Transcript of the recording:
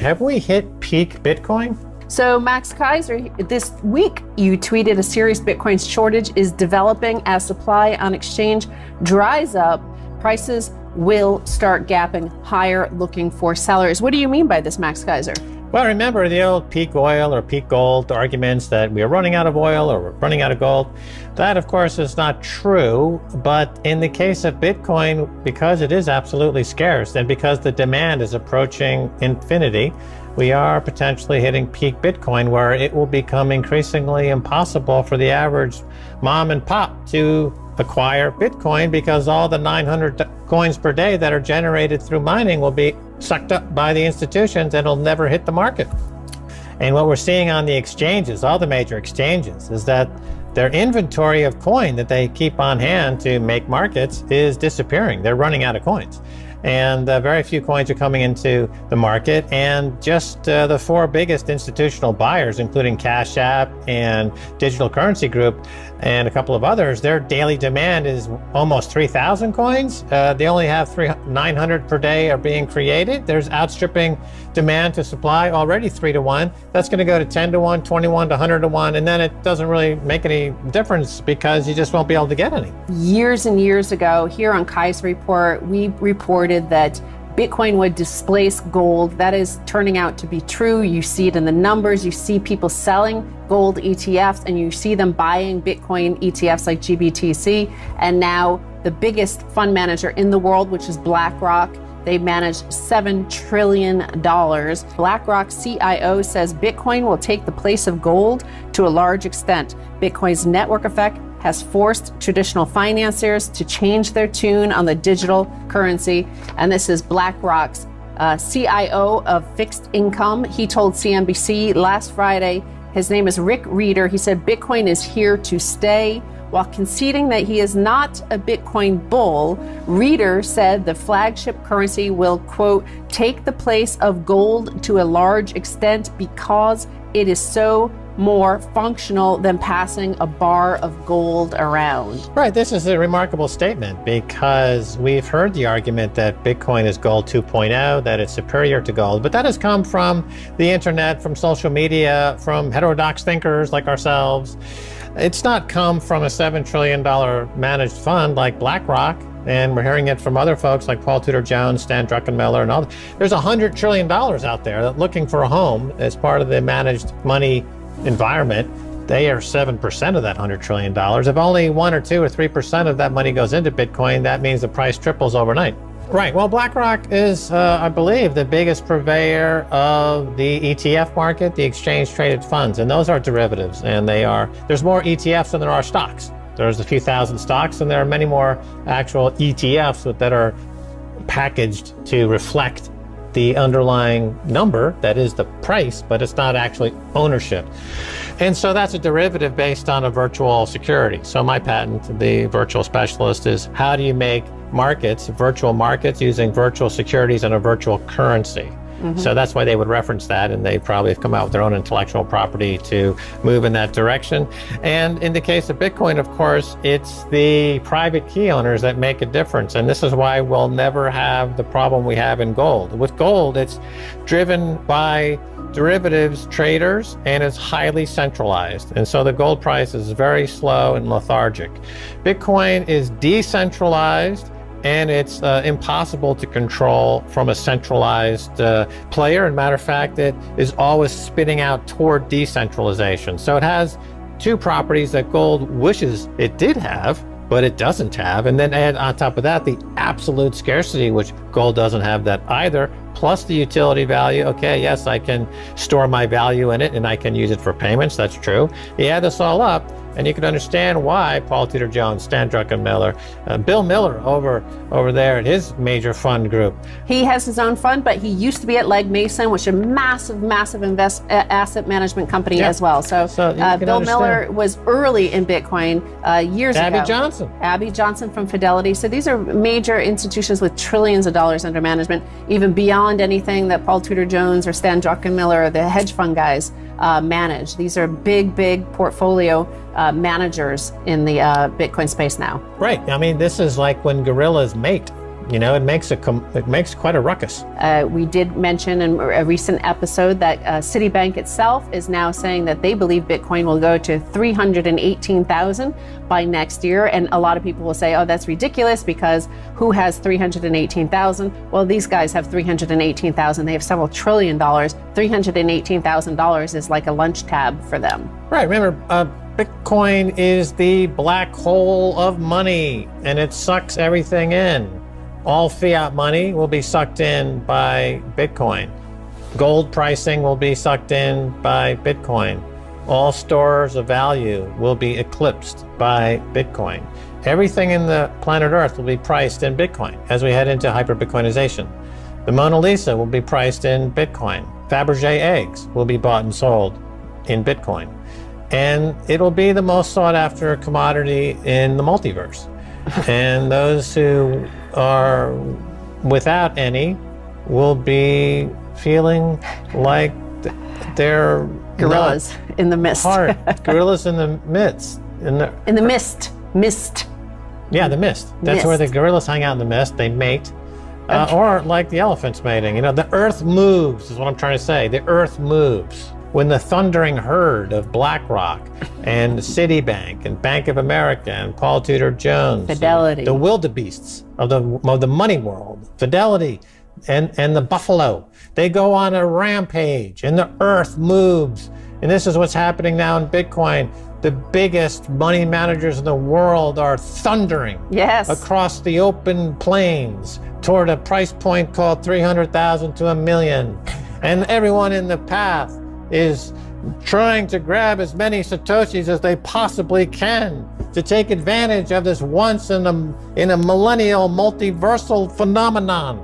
Have we hit peak Bitcoin? So Max Keiser, this week you tweeted a serious Bitcoin shortage is developing as supply on exchange dries up. Prices will start gapping higher, looking for sellers. What do you mean by this, Max Keiser? Well, remember the old peak oil or peak gold arguments that we are running out of oil or we're running out of gold. That, of course, is not true. But in the case of Bitcoin, because it is absolutely scarce and because the demand is approaching infinity, we are potentially hitting peak Bitcoin, where it will become increasingly impossible for the average mom and pop to acquire Bitcoin, because all the 900 coins per day that are generated through mining will be sucked up by the institutions and it'll never hit the market. And what we're seeing on the exchanges, all the major exchanges, is that their inventory of coin that they keep on hand to make markets is disappearing. They're running out of coins. And very few coins are coming into the market. And just the four biggest institutional buyers, including Cash App and Digital Currency Group and a couple of others, their daily demand is almost 3,000 coins. They only have 900 per day are being created. There's outstripping demand to supply, already 3 to 1. That's going to go to 10 to 1, 21 to 100 to 1. And then it doesn't really make any difference because you just won't be able to get any. Years and years ago, here on Keiser Report, we reported that Bitcoin would displace gold. That is turning out to be true. You see it in the numbers. You see people selling gold ETFs and you see them buying Bitcoin ETFs like GBTC. And now the biggest fund manager in the world, which is BlackRock, they manage $7 trillion. BlackRock CIO says Bitcoin will take the place of gold to a large extent. Bitcoin's network effect has forced traditional financiers to change their tune on the digital currency. And this is BlackRock's CIO of fixed income. He told CNBC last Friday, his name is Rick Reeder. He said Bitcoin is here to stay. While conceding that he is not a Bitcoin bull, Reeder said the flagship currency will, quote, take the place of gold to a large extent because it is so more functional than passing a bar of gold around. Right, this is a remarkable statement because we've heard the argument that Bitcoin is gold 2.0, that it's superior to gold, but that has come from the internet, from social media, from heterodox thinkers like ourselves. It's not come from a $7 trillion managed fund like BlackRock, and we're hearing it from other folks like Paul Tudor Jones, Stan Druckenmiller, and all. There's $100 trillion out there that looking for a home as part of the managed money environment. They are 7% of that $100 trillion. If only 1 or 2 or 3% of that money goes into Bitcoin, that means the price triples overnight. Right. Well, BlackRock is, I believe, the biggest purveyor of the ETF market, the exchange-traded funds, and those are derivatives. And there's more ETFs than there are stocks. There's a few thousand stocks, and there are many more actual ETFs that are packaged to reflect the underlying number that is the price, but it's not actually ownership. And so that's a derivative based on a virtual security. So my patent, the virtual specialist, is how do you make markets, virtual markets, using virtual securities and a virtual currency? So that's why they would reference that, and they probably have come out with their own intellectual property to move in that direction. And in the case of Bitcoin, of course, it's the private key owners that make a difference. And this is why we'll never have the problem we have in gold. With gold, it's driven by derivatives traders and it's highly centralized. And so the gold price is very slow and lethargic. Bitcoin is decentralized, and it's impossible to control from a centralized player. And matter of fact, it is always spinning out toward decentralization. So it has two properties that gold wishes it did have, but it doesn't have. And then add on top of that the absolute scarcity, which gold doesn't have that either, plus the utility value. Okay, yes, I can store my value in it and I can use it for payments. That's true. You add this all up, and you can understand why Paul Tudor Jones, Stan Druckenmiller, Bill Miller over there at his major fund group. He has his own fund, but he used to be at Legg Mason, which is a massive asset management company as well. So Bill Miller was early in Bitcoin years ago. Abby Johnson from Fidelity. So these are major institutions with trillions of dollars under management, even beyond anything that Paul Tudor Jones or Stan Druckenmiller or the hedge fund guys manage. These are big portfolio managers in the Bitcoin space now. Right. I mean, this is like when gorillas mate. it makes quite a ruckus. We did mention in a recent episode that Citibank itself is now saying that they believe Bitcoin will go to 318,000 by next year. And a lot of people will say, oh, that's ridiculous because who has 318,000? Well, these guys have 318,000. They have several $1 trillion. $318,000 is like a lunch tab for them. Right. Remember, Bitcoin is the black hole of money, and it sucks everything in. All fiat money will be sucked in by Bitcoin. Gold pricing will be sucked in by Bitcoin. All stores of value will be eclipsed by Bitcoin. Everything in the planet Earth will be priced in Bitcoin as we head into hyper-Bitcoinization. The Mona Lisa will be priced in Bitcoin. Fabergé eggs will be bought and sold in Bitcoin. And it'll be the most sought after commodity in the multiverse. And those who are without any will be feeling like they're gorillas in the mist. Gorillas in the midst. In the mist. Mist. Yeah, the mist. That's where the gorillas hang out in the mist. They mate. Or like the elephants mating. The earth moves is what I'm trying to say. The earth moves. When the thundering herd of BlackRock and Citibank and Bank of America and Paul Tudor Jones, Fidelity, the wildebeests of the money world, Fidelity and the buffalo, they go on a rampage and the earth moves. And this is what's happening now in Bitcoin. The biggest money managers in the world are thundering across the open plains toward a price point called 300,000 to 1 million. And everyone in the path is trying to grab as many Satoshis as they possibly can to take advantage of this once in a millennial multiversal phenomenon.